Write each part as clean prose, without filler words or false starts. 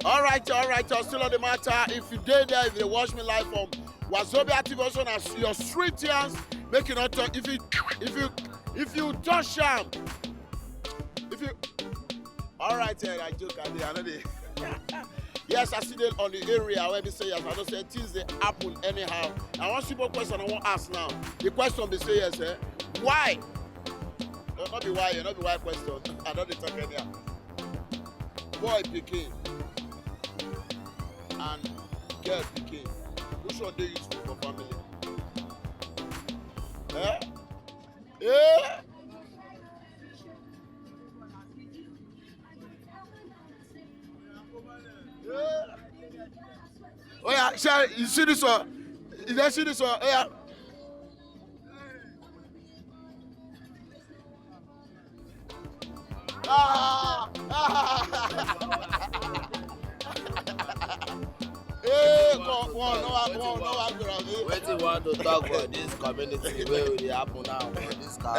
All right, still on the matter. If you did there, if you watch me live from Wazobia TV also as your street chance, make you not talk. If you touch them, all right, I joke at the other Yes, I see them on the area where they say yes. I don't say things they happen anyhow. I want simple question I want to ask now. The question they say yes, why? No, not be why, not be why question. I don't talk anyhow. Boy picking and girl picking. Which one they useful for family? Eh? Yeah. Yeah. Oh yeah, Sha, you see this one? You see this one? Oh yeah. Hey, come on, no, Wetin you want to talk for this community wey dey happen now for this car?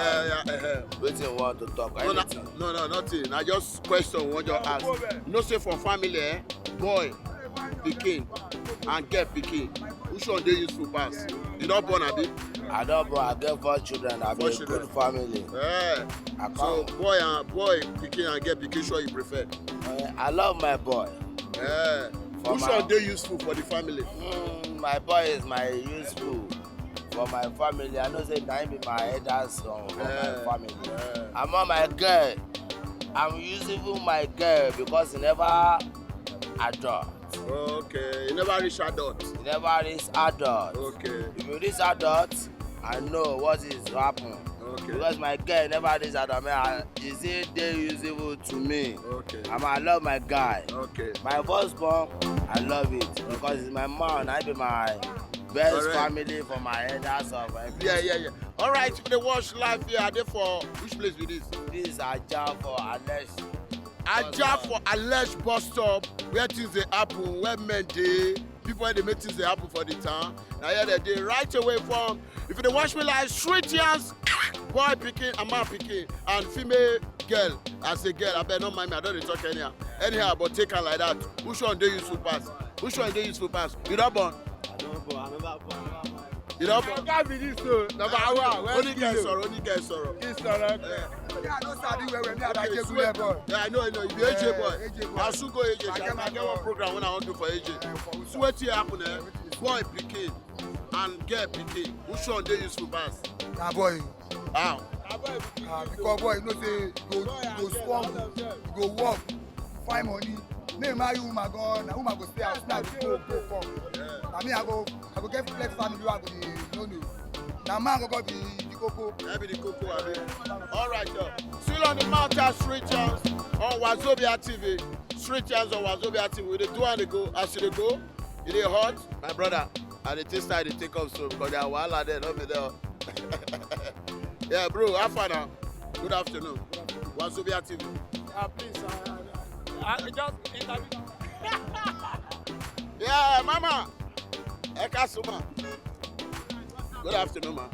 Wetin you want to talk? No, nothing. I just question what you ask. No say for family, boy, pikin, and girl pikin. Which one dey useful pass? You don born abi? I don born. I get 4 children. I be a good family. So boy, pikin and girl pikin, which one you prefer? I love my boy. Which one dey useful for the family? My boy is my useful for my family. I know say na him be my elder son for my family. Among my girl, I'm useful my girl because he never adult. Okay, you never reach adult. He never reach adult. Okay. If you reach adult, I know what is happen. Okay. Because my girl never reach adult, man, is it dey useful to me? Okay. I love my guy. Okay. My firstborn, I love it because it's my man. I be my best family for my elders of everything. Yeah. All right, if they watch live here, are they for which place with this? This is Aja for Alesh. Aja for Alesh bus stop, where things they happen, where men dey, people when they make things they happen for the town. Now here they dey right away from. If they watch me live, street yans, boy pikin and man pikin, and female girl. As a girl, I better not mind me. I don't dey talk anyhow, but take her like that. Which one dey useful pass? Which one dey useful pass? You don born? I don't born. I never born. You don born? I can't be this though. Number one. Only girl sọ̀rọ̀. This sọ̀rọ̀. I don't study where me and AJ go there, boy. Yeah, I know. You be AJ boy. AJ boy. I should go AJ. I get one program when I want to do for AJ. So wetin happen boy pikin and girl pikin. Which one dey useful pass? Na boy. How? Because boy, you know say you go strong, you go work, find money. Me marry woman gone, na woman go stay house, now go come. Na me I go get flex family wey I go dey no. Na man go be the koko. That be the koko, abi. All right, still on the mountain street chance on Wazobia TV. Street chance on Wazobia TV. We dey do and dey go. As you dey go, e dey hot. My brother, I dey taste time dey take off so because there are wahala there, no be there. Yeah, bro, how far now? Good afternoon. Wazobia TV. Please, I just interview. Yeah, mama. Eka Suma. Good afternoon, ma.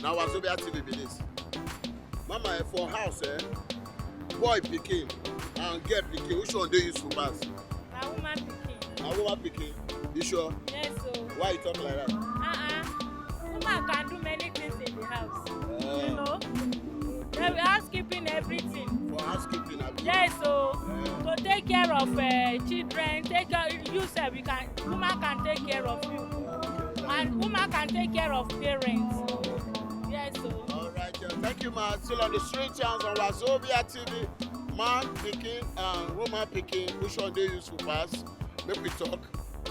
Now Wazobia TV be this. Mama, for house, boy pikin and girl pikin, which one dey useful pass? Na woman pikin. Na woman pikin. You sure? Yes, so. Why you talk like that? Woman can do many things in the house. You know? Housekeeping, everything. For housekeeping, abi? Yes, so. To take care of children, woman can take care of you. And woman can take care of parents. Yes, so. All right, thank you, ma. Still on the street chance on Wazobia TV. Man pikin and woman pikin, which one dey useful pass? Make we talk.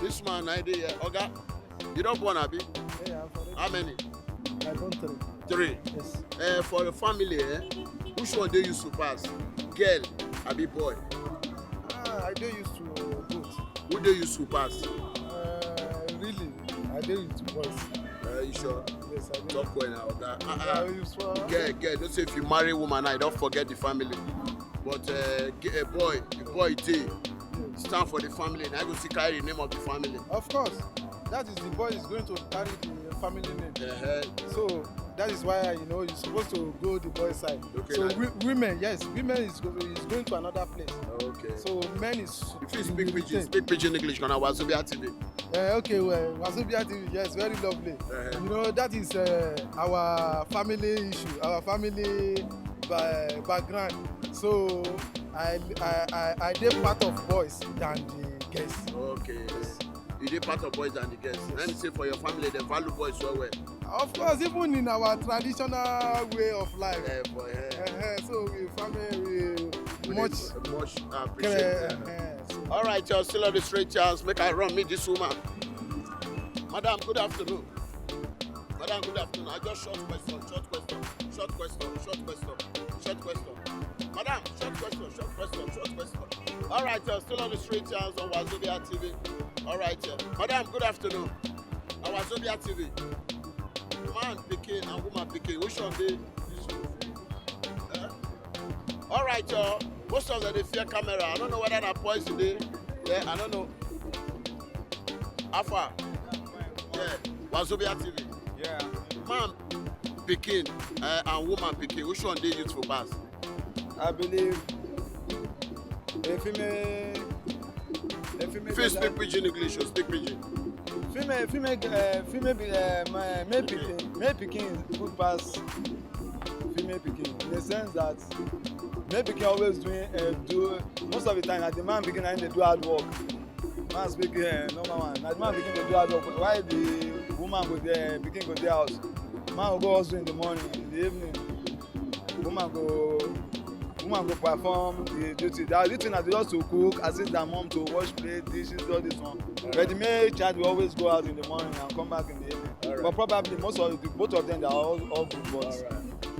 This man, I dey here. Oga, you don born, abi? Yeah, How many? I born 3. 3. Yes. For the family, which one dey useful pass? Girl, abi boy? I dey used to both. Who dey useful pass? Really, I dey used to boys. You sure? Yes, I dey. Talk well now, Oga. I used to. Girl, don't say if you marry woman, I don't forget the family. But a boy dey stand for the family, and I go see carry the name of the family. Of course, that is the boy is going to carry the family name. So that is why you're supposed to go the boys' side. Okay, So like- women is going to another place. Okay. So men is. If you speak pidgin English, can I Wazobia TV? Okay, well, Wazobia TV, yes, very lovely. That is our family issue, our family background. So I did part of boys than the girls. Okay. You did part of boys and the girls. Let me say for your family, they value boys so well. Of course, even in our traditional way of life. Boy, So we family we much appreciate it. All right, y'all, still on the straight chance. Make I run meet this woman. Madam, good afternoon. Madam, good afternoon. I just short question. Madam, short question. All right, y'all, still on the straight chance on Wazobia TV. All right, y'all. Madam, good afternoon. On Wazobia TV. Man picking and woman picking. Which one they? All right, y'all. Most of them they fear camera. I don't know whether that boys today. Yeah, I don't know. Alpha. Yeah. Wazobia TV. Yeah. Man picking and woman picking. Which one they use for pass? I believe a female. If you speak pidgin English, you speak pidgin. Male picking is good pass female picking in the sense that male picking always do most of the time na the man picking na him dey do hard work. Man speak number one na the man picking dey do hard work while the woman go there pikin go dey house. Man go go hustle in the morning, in the evening woman go perform the duty. The duty na just to cook, assist their mom to wash plate, dishes, all this one. But the male child will always go out in the morning and come back in the evening. But probably both of them they are all good boys.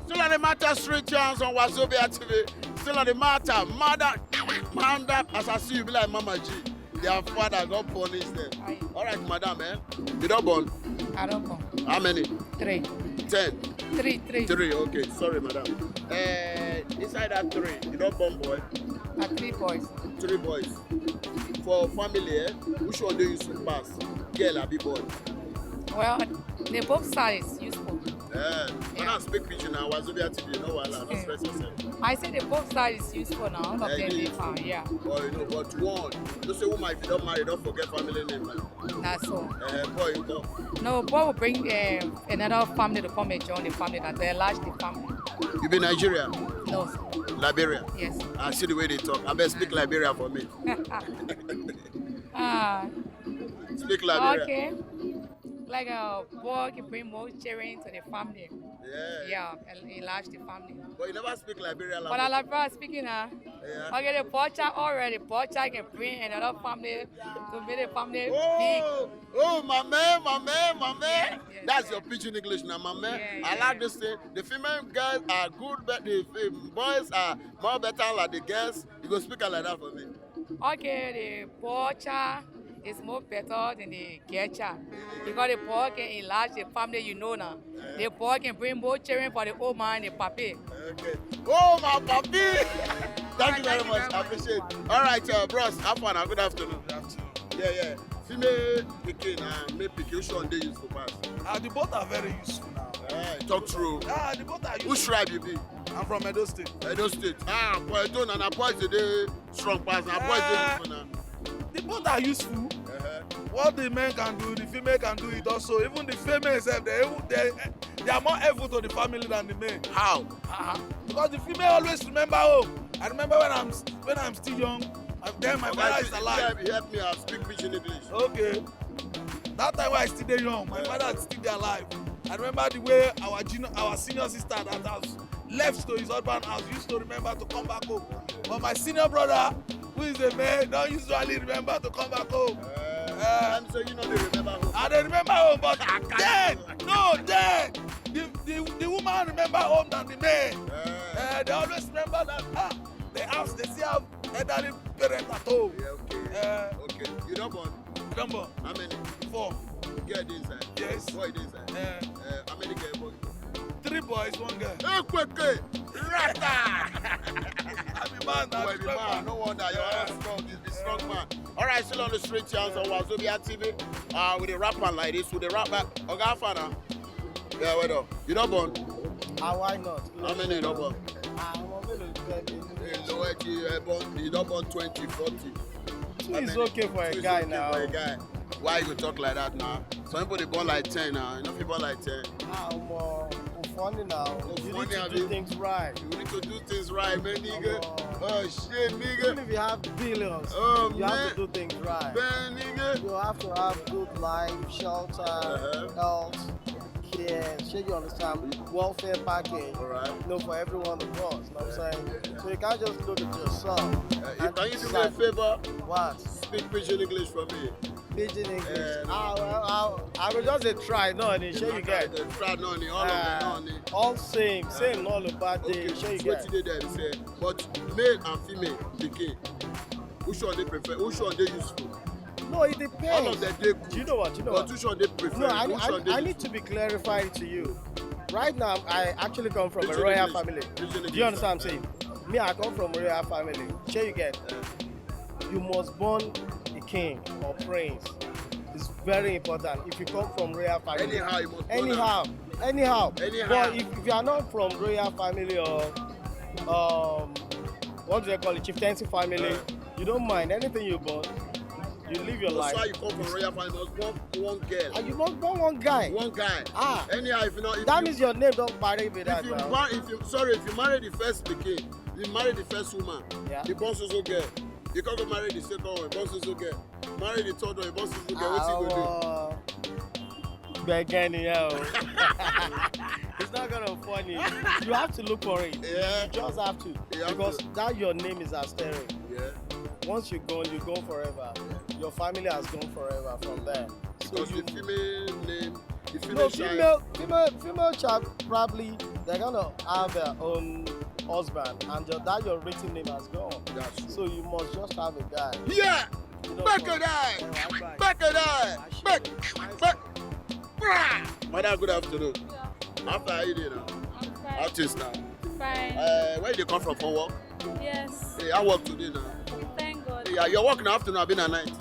Still on the matter, straight chance on Wazobia TV. Still on the matter, mother, as I see you be like Mama G. Their father got punish them. Aye. All right, madam, you don't born? I don't know. How many? 3. 10. 3. 3, okay. Sorry, madam. Inside that 3, you don't born boy? 3 boys. 3 boys. For family, which one do you use to pass? Girl or be boy? Well, they both sides useful. Madam, speak pidgin now. Wazobia TV, no wahala, no stress yourself. I say the both sides useful now. All of them they found, yeah. Boy, but one. Don't say woman, if you don't marry, don't forget family name, man. That's all. Boy, you go. No, boy will bring another family to come and join the family and to enlarge the family. You be Nigeria? No. Liberia? Yes. I see the way they talk. I better speak Liberia for me. Speak Liberia. Okay. Like a boy can bring more children to the family. Yeah. And enlarge the family. But you never speak Liberia But language. I like speaking now. Yeah. Okay, the poor child already. Poor child can bring another family to make the family Oh, my man. Yes, That's yes. your pidgin English now, my man. Yeah, I yeah, like this thing. The female girls are good, but the boys are more better like the girls. You go speak like that for me. big. Okay, the poor child is more better than the girl child. Because the poor can enlarge the family, you know now. The poor can bring more children for the old man and the papi. Okay. Oh, my papi. Thank you very much. I appreciate it. All right, bros. Have fun. Good afternoon. Yeah. Female picking and male picking. Which one they use for pass? The both are very useful now. Talk true. The both are useful. Which tribe you be? I'm from Edo State. Edo State. Boy, don't and boys today strong pass. And boys they useful now. The both are useful. What the men can do, the female can do it also. Even the female itself, they are more helpful to the family than the men. How? Because the female always remember home. I remember when I'm still young, and then my father is alive. Help me out. Speak pidgin English. Okay. That time when I still dey young, my father is still dey alive. I remember the way our senior sister that has left to his husband house used to remember to come back home. But my senior brother, who is a man, don't usually remember to come back home. So you know they remember home. I don't remember home, but then, the woman remember home than the man. They always remember that the house, they still have elderly parents at home. Yeah, okay. You don't born? Remember? How many? 4. Girl dey inside. Yes. Boy dey inside. How many girl boy? 3 boys, 1 girl. Quick. Rata! I'm a man now. Boy, be man. No wonder you're strong. This be strong man. All right, still on the street channels on Wazobia TV. With the rapper like this, with the rapper. Oga Fana. Yeah, well done. You don't born? Why not? How many you don't born? I'm going to get You don't born 20, 40. It's okay for a guy now. For a guy. Why you go talk like that now? Some people they born like 10 now. You know people like 10. Funny now. You need to do things right. You need to do things right, man, nigga. Oh shit, nigga. Even if you have billions, you have to do things right. Man, nigga. You have to have good life, shelter, health, care. Sure you understand? Welfare package. Alright. You know, for everyone the boss. You know what I'm saying? So you can't just look at yourself. Can you do me a favor? What? Speak pidgin English for me. Pidgin English. I will just try, no, and sure you get. Try, no, all of them, all same all about the sure you get. What you did there, say, but male and female, the king. Which one they prefer? Which one they useful? No, it depends. All of them they good. Do you know what? But which one they prefer? No, I need to be clarifying to you. Right now, I actually come from a royal family. Do you understand what I'm saying? Me, I come from a royal family. Sure you get. You must born a king or prince. It's very important. If you come from royal family. Anyhow, you must Anyhow. But if you are not from royal family or what do they call it, chieftaincy family, you don't mind anything you born. You live your life. That's why you come from royal family. You must born one girl. And you must born one guy. One guy. Anyhow, if you know. That means your name don't parry with that. If you marry the first king, you marry the first woman. Yeah. The boss also girl. You can't go marry the second one, boss also girl. Marry the third one, boss also girl. What's he gonna do? Begging, it's not gonna be funny. You have to look for it. Yeah. You just have to. Because that your name is asterisk. Yeah. Once you're gone forever. Yeah. Your family has gone forever from there. Because the female name, female child probably they're gonna have their own husband, and that your written name has gone. That's true. So you must just have a guy. Yeah. You know, back of that. Back of that. Back. Madam, good afternoon. Yeah. After how you doing now? I'm fine. Artist now. Fine. Where you come from for work? Yes. Hey, I work today now. Thank God. Yeah, your work in the afternoon, I've been at night.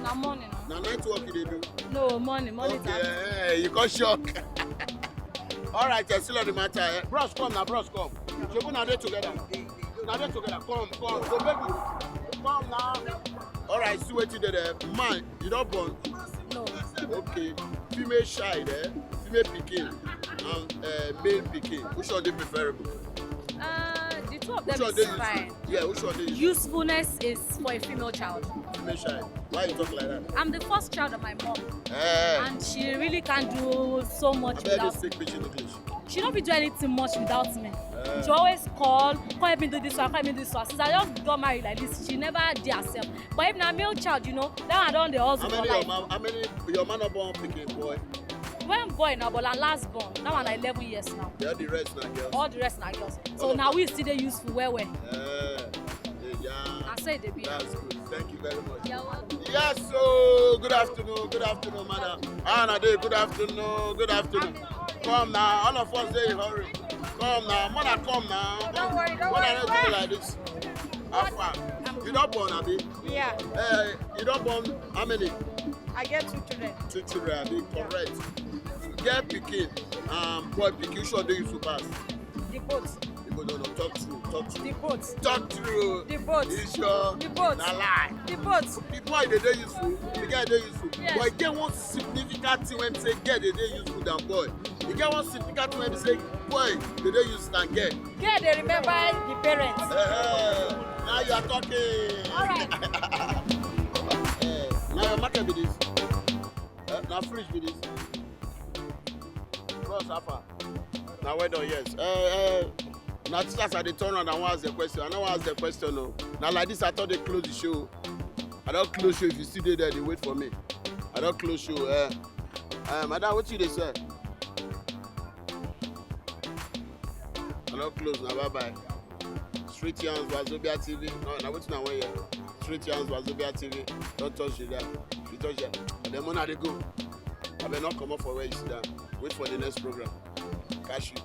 Na morning. Now night work you dey do? No, morning. Okay, Time. you got shock. All right, you're still on the matter. Bros, come now, bros, come. You now they together. Now they together. Come. Go baby. Come now. All right, see what you did there. Man, you don't born? No. Okay. Female child, female pikin and male pikin. Which one they preferable? The two of them Which is fine. Yeah, which one they use? Usefulness is for a female child. Female child. Why you talk like that? I'm the first child of my mom. Eh. And she really can't do so much I without speak pidgin English. She don't be do anything much without me. She always call help me do this one, Since I just got married like this, she never did herself. But if na male child, that one I don't the hustle for life. How many your man are born pikin boy? When boy now, but last born, that one na 11 years now. Yeah, the rest now girls. All the rest na girls. So now we still dey useful well. Yeah. I say they be. That's good. Thank you very much. You're welcome. Yes, so good afternoon, madam. Nade, good afternoon. Come now, all of us dey in hurry. Come now, mother, come now. Don't worry. What are they doing like this? How far? You don't born, Abi? Yeah. You don't born how many? I get 2 children. 2 children, Abi, correct. Girl pikin, boy pikin, sure they used to pass. The boats. No, talk true. The boats. Talk true. The boats. You sure? The boats. Na lie. The boats. The boy dey useful, the girl dey useful. Yes. But e get one significant thing when say girl dey useful than boy. E get one significant thing when say boy dey useful than girl. Girl, they remember the parents. Now you are talking. All right. Now your market be this. Now fridge be this. Bros, how far? Now well done, yes. Now teachers are the turn around and ask the question. I don't ask the question. No. Now like this, I thought they close the show. I don't close show. If you still there, they wait for me. I don't close show. Madam, what you they say? I don't close now. Bye. Street Yans, Wazobia TV. No, now what's now one year? Street Yans, Wazobia TV. Don't touch it there. If you touch it, and then when they go, I better not come up for where you sit down. Wait for the next program. Catch you.